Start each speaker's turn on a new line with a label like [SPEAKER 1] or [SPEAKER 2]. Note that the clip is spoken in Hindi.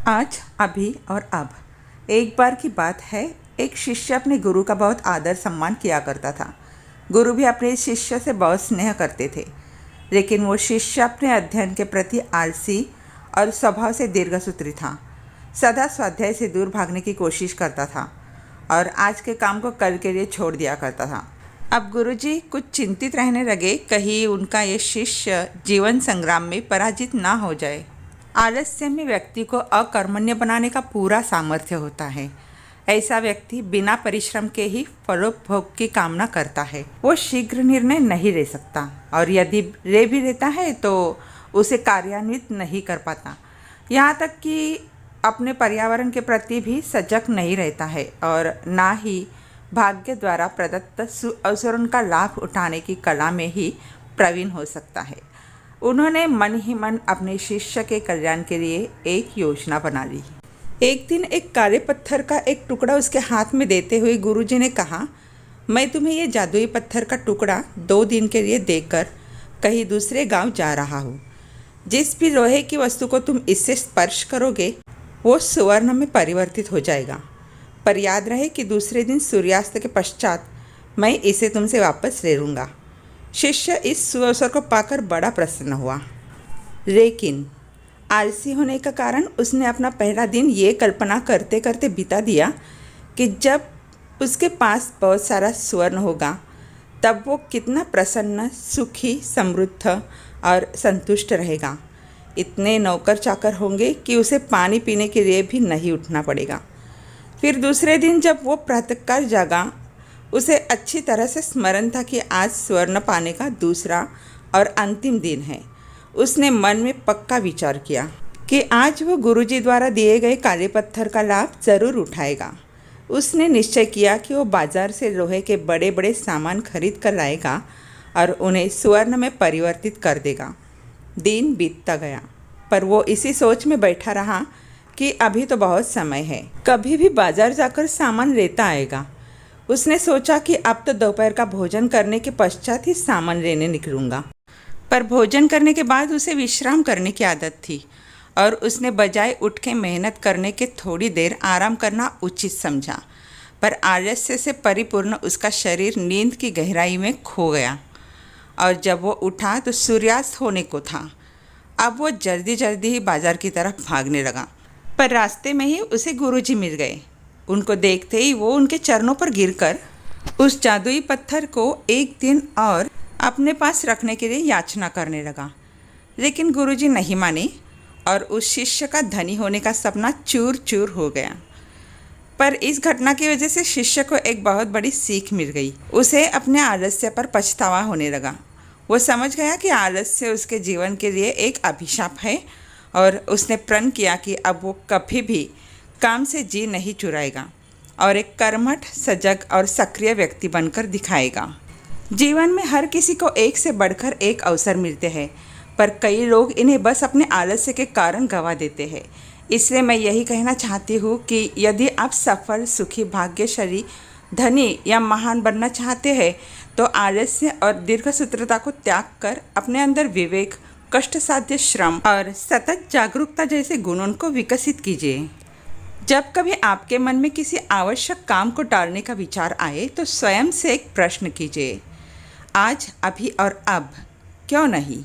[SPEAKER 1] आज, अभी और अब। एक बार की बात है, एक शिष्य अपने गुरु का बहुत आदर सम्मान किया करता था। गुरु भी अपने शिष्य से बहुत स्नेह करते थे, लेकिन वो शिष्य अपने अध्ययन के प्रति आलसी और स्वभाव से दीर्घसूत्री था। सदा स्वाध्याय से दूर भागने की कोशिश करता था और आज के काम को कल के लिए छोड़ दिया करता था। अब गुरुजी कुछ चिंतित रहने लगे, कहीं उनका ये शिष्य जीवन संग्राम में पराजित ना हो जाए। आलस्य में व्यक्ति को अकर्मण्य बनाने का पूरा सामर्थ्य होता है। ऐसा व्यक्ति बिना परिश्रम के ही फलोपभोग की कामना करता है। वो शीघ्र निर्णय नहीं ले सकता और यदि ले भी लेता है तो उसे कार्यान्वित नहीं कर पाता। यहाँ तक कि अपने पर्यावरण के प्रति भी सजग नहीं रहता है और ना ही भाग्य द्वारा प्रदत्त अवसरों का लाभ उठाने की कला में ही प्रवीण हो सकता है। उन्होंने मन ही मन अपने शिष्य के कल्याण के लिए एक योजना बना ली। एक दिन एक काले पत्थर का एक टुकड़ा उसके हाथ में देते हुए गुरुजी ने कहा, मैं तुम्हें ये जादुई पत्थर का टुकड़ा 2 दिन के लिए देकर कहीं दूसरे गांव जा रहा हूँ। जिस भी लोहे की वस्तु को तुम इससे स्पर्श करोगे वो सुवर्ण में परिवर्तित हो जाएगा। पर याद रहे कि दूसरे दिन सूर्यास्त के पश्चात मैं इसे तुमसे वापस ले लूँगा। शिष्य इस सुअवसर को पाकर बड़ा प्रसन्न हुआ, लेकिन आलसी होने का कारण उसने अपना पहला दिन ये कल्पना करते करते बिता दिया कि जब उसके पास बहुत सारा स्वर्ण होगा तब वो कितना प्रसन्न, सुखी, समृद्ध और संतुष्ट रहेगा। इतने नौकर चाकर होंगे कि उसे पानी पीने के लिए भी नहीं उठना पड़ेगा। फिर दूसरे दिन जब वो प्रातःकाल जागा, उसे अच्छी तरह से स्मरण था कि आज स्वर्ण पाने का दूसरा और अंतिम दिन है। उसने मन में पक्का विचार किया कि आज वो गुरुजी द्वारा दिए गए काले पत्थर का लाभ ज़रूर उठाएगा। उसने निश्चय किया कि वो बाजार से लोहे के बड़े बड़े सामान खरीद कर लाएगा और उन्हें स्वर्ण में परिवर्तित कर देगा। दिन बीतता गया, पर वो इसी सोच में बैठा रहा कि अभी तो बहुत समय है, कभी भी बाजार जाकर सामान लेता आएगा। उसने सोचा कि अब तो दोपहर का भोजन करने के पश्चात ही सामान लेने निकलूँगा। पर भोजन करने के बाद उसे विश्राम करने की आदत थी और उसने बजाय उठ के मेहनत करने के थोड़ी देर आराम करना उचित समझा। पर आलस्य से परिपूर्ण उसका शरीर नींद की गहराई में खो गया और जब वो उठा तो सूर्यास्त होने को था। अब वो जल्दी जल्दी ही बाजार की तरफ भागने लगा, पर रास्ते में ही उसे गुरुजी मिल गए। उनको देखते ही वो उनके चरणों पर गिरकर उस जादुई पत्थर को एक दिन और अपने पास रखने के लिए याचना करने लगा। लेकिन गुरुजी नहीं माने और उस शिष्य का धनी होने का सपना चूर चूर हो गया। पर इस घटना की वजह से शिष्य को एक बहुत बड़ी सीख मिल गई। उसे अपने आलस्य पर पछतावा होने लगा। वो समझ गया कि आलस्य उसके जीवन के लिए एक अभिशाप है और उसने प्रण किया कि अब वो कभी भी काम से जी नहीं चुराएगा और एक कर्मठ, सजग और सक्रिय व्यक्ति बनकर दिखाएगा। जीवन में हर किसी को एक से बढ़कर एक अवसर मिलते हैं, पर कई लोग इन्हें बस अपने आलस्य के कारण गंवा देते हैं। इसलिए मैं यही कहना चाहती हूँ कि यदि आप सफल, सुखी, भाग्यशाली, धनी या महान बनना चाहते हैं तो आलस्य और दीर्घसूत्रता को त्याग कर अपने अंदर विवेक, कष्टसाध्य श्रम और सतत जागरूकता जैसे गुणों को विकसित कीजिए। जब कभी आपके मन में किसी आवश्यक काम को टालने का विचार आए तो स्वयं से एक प्रश्न कीजिए, आज, अभी और अब क्यों नहीं।